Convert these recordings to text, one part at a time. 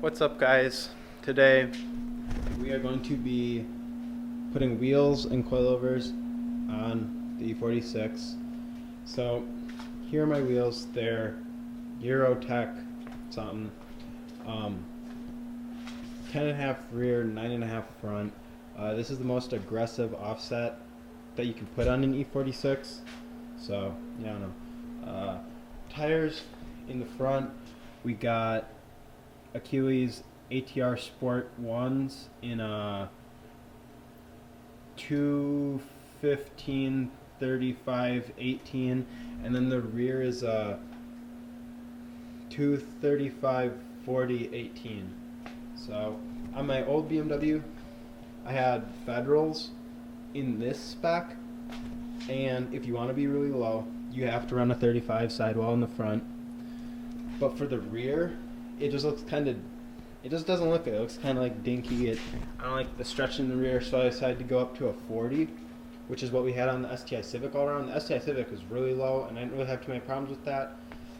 What's up, guys? Today we are going to be putting wheels and coilovers on the E46. So here are my wheels. They're Eurotech something, 10.5 rear, 9.5 front. This is the most aggressive offset that you can put on an E46. So yeah, I don't know. Tires in the front, we got Achilles ATR Sport 1s in a 215 35 18, and then the rear is a 235 40 18. So on my old BMW I had Federals in this spec, and if you want to be really low you have to run a 35 sidewall in the front, but for the rear it just looks kind of, it just doesn't look good. It looks kind of like dinky. I don't like the stretch in the rear, so I decided to go up to a 40, which is what we had on the STI Civic all around. The STI Civic was really low, and I didn't really have too many problems with that.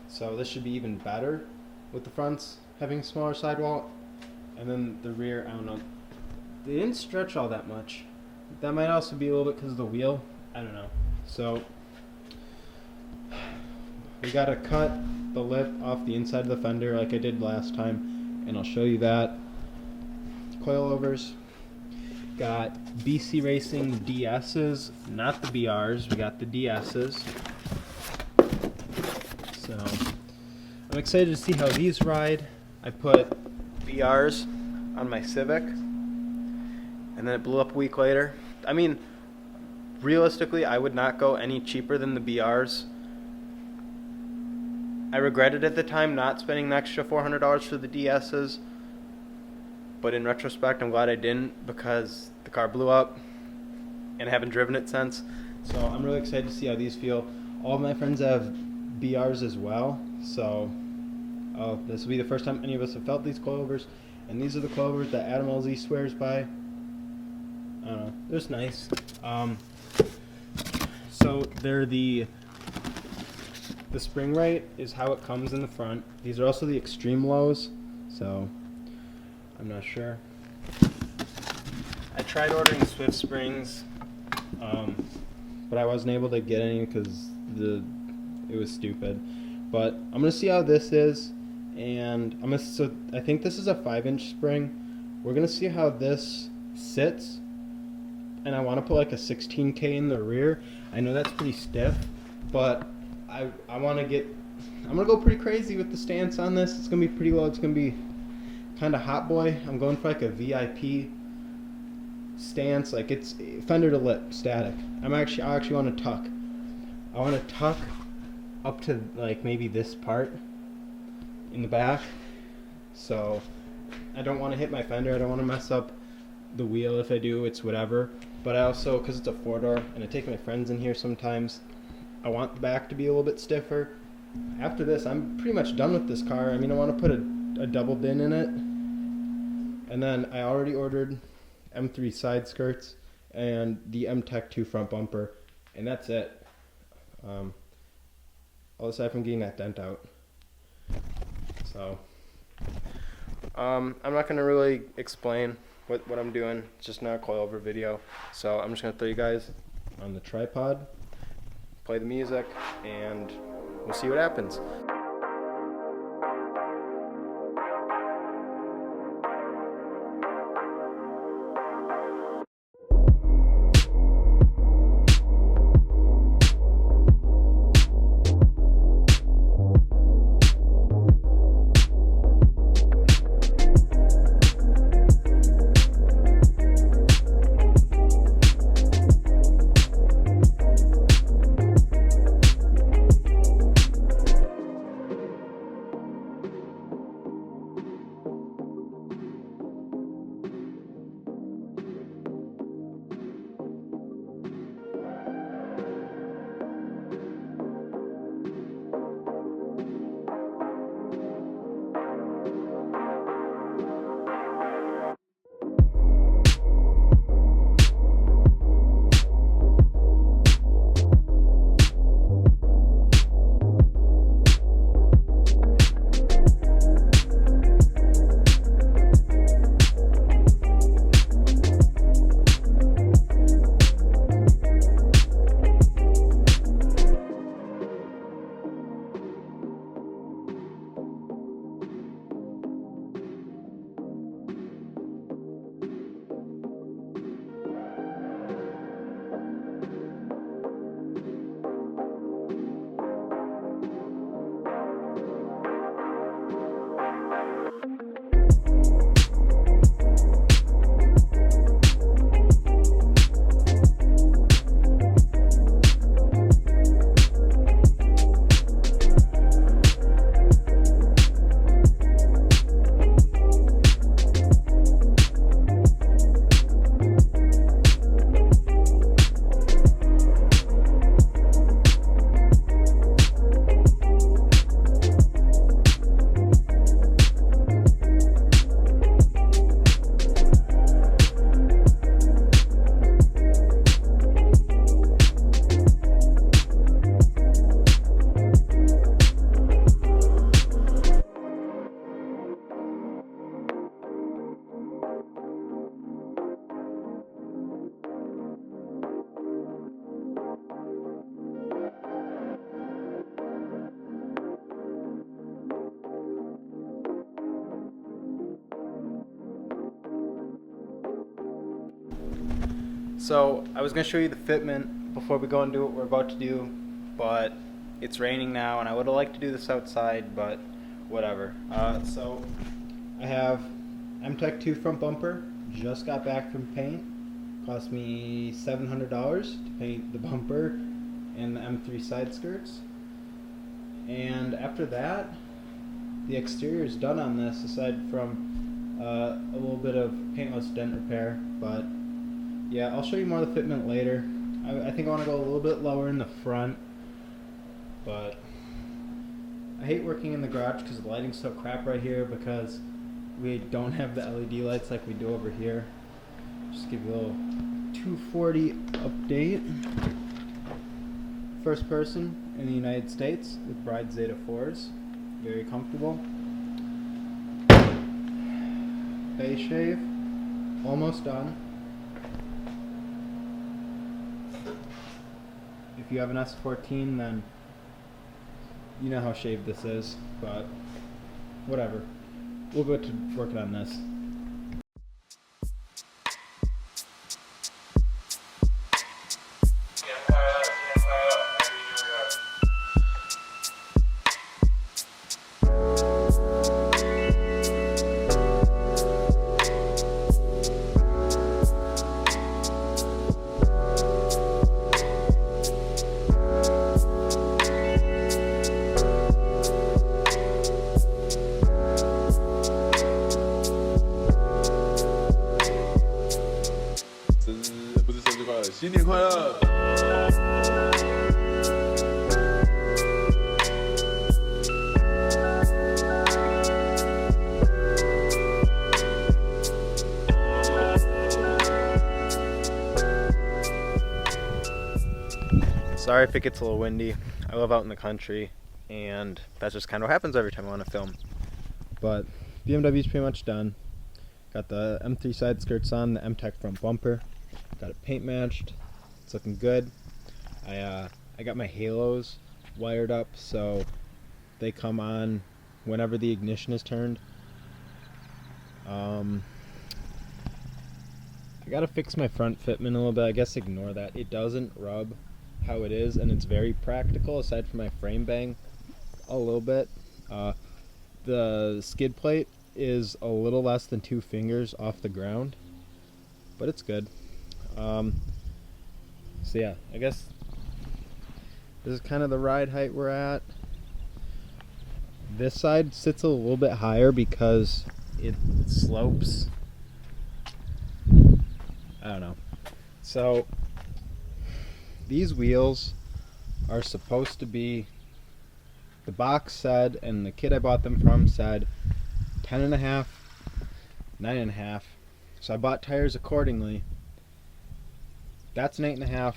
So this should be even better with the fronts having a smaller sidewall. And then the rear, I don't know. They didn't stretch all that much. That might also be a little bit because of the wheel. I don't know. So we got to cut the lip off the inside of the fender like I did last time, and I'll show you that. Coilovers, got BC Racing DS's, not the BR's, we got the DS's. So I'm excited to see how these ride. I put BR's on my Civic, and then it blew up a week later. I mean, realistically I would not go any cheaper than the BR's. I regretted at the time not spending the extra $400 for the DS's, but in retrospect I'm glad I didn't, because the car blew up and I haven't driven it since. So I'm really excited to see how these feel. All of my friends have BR's as well, so this will be the first time any of us have felt these coilovers, and these are the coilovers that Adam LZ swears by. I don't know, they're just nice. So they're the spring rate is how it comes in the front. These are also the extreme lows, so I'm not sure. I tried ordering Swift springs, but I wasn't able to get any because it was stupid. But I'm gonna see how this is, and so I think this is a 5-inch spring. We're gonna see how this sits, and I want to put like a 16K in the rear. I know that's pretty stiff, but I'm gonna go pretty crazy with the stance on this. It's gonna be pretty low. It's gonna be kind of hot boy. I'm going for like a VIP stance, like it's fender to lip static. I actually want to tuck. I want to tuck up to like maybe this part in the back. So I don't want to hit my fender. I don't want to mess up the wheel. If I do, it's whatever. But I also, because it's a 4-door and I take my friends in here sometimes, I want the back to be a little bit stiffer. After this, I'm pretty much done with this car. I mean, I want to put a double bin in it. And then I already ordered M3 side skirts and the M-Tech 2 front bumper. And that's it. All aside from getting that dent out. So, I'm not going to really explain what I'm doing. It's just not a coilover video. So I'm just going to throw you guys on the tripod, play the music, and we'll see what happens. So I was going to show you the fitment before we go and do what we're about to do, but it's raining now and I would have liked to do this outside, but whatever. So I have M-Tech 2 front bumper, just got back from paint. Cost me $700 to paint the bumper and the M3 side skirts. And after that, the exterior is done on this, aside from a little bit of paintless dent repair. But yeah, I'll show you more of the fitment later. I think I want to go a little bit lower in the front, but I hate working in the garage because the lighting's so crap right here because we don't have the LED lights like we do over here. Just give you a little 240 update. First person in the United States with Bride Zeta 4s. Very comfortable. Base shave, almost done. If you have an S14, then you know how shaved this is, but whatever. We'll go to working on this. Sorry if it gets a little windy. I live out in the country and that's just kind of what happens every time I want to film. But BMW's pretty much done. Got the M3 side skirts on, the M-Tech front bumper. Got it paint matched. It's looking good. I got my halos wired up so they come on whenever the ignition is turned. I gotta fix my front fitment a little bit. I guess ignore that. It doesn't rub how it is, and it's very practical aside from my frame bang a little bit. The skid plate is a little less than 2 fingers off the ground, but it's good. So yeah, I guess this is kind of the ride height we're at. This side sits a little bit higher because it slopes. I don't know. So these wheels are supposed to be, the box said, and the kid I bought them from said 10.5, 9.5. So I bought tires accordingly. That's an 8.5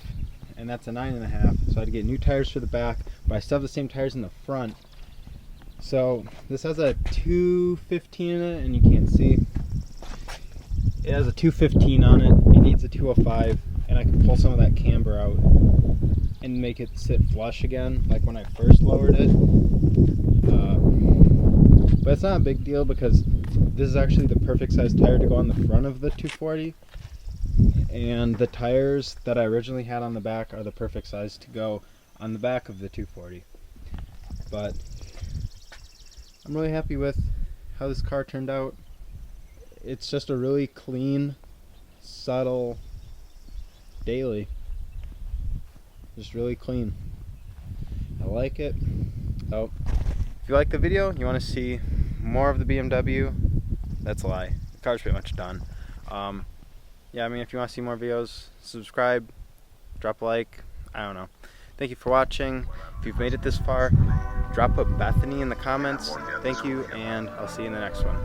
and that's a 9.5. So I had to get new tires for the back, but I still have the same tires in the front. So this has a 215 in it, and you can't see. It has a 215 on it. It needs a 205, and I can pull some of that camber out and make it sit flush again, like when I first lowered it. But it's not a big deal because this is actually the perfect size tire to go on the front of the 240, and the tires that I originally had on the back are the perfect size to go on the back of the 240. But I'm really happy with how this car turned out. It's just a really clean, subtle daily. Just really clean. I like it. So if you like the video, you want to see more of the BMW, that's a lie. The car's pretty much done. Yeah, I mean, if you want to see more videos, subscribe, drop a like, I don't know. Thank you for watching. If you've made it this far, drop a Bethany in the comments. Thank you, and I'll see you in the next one.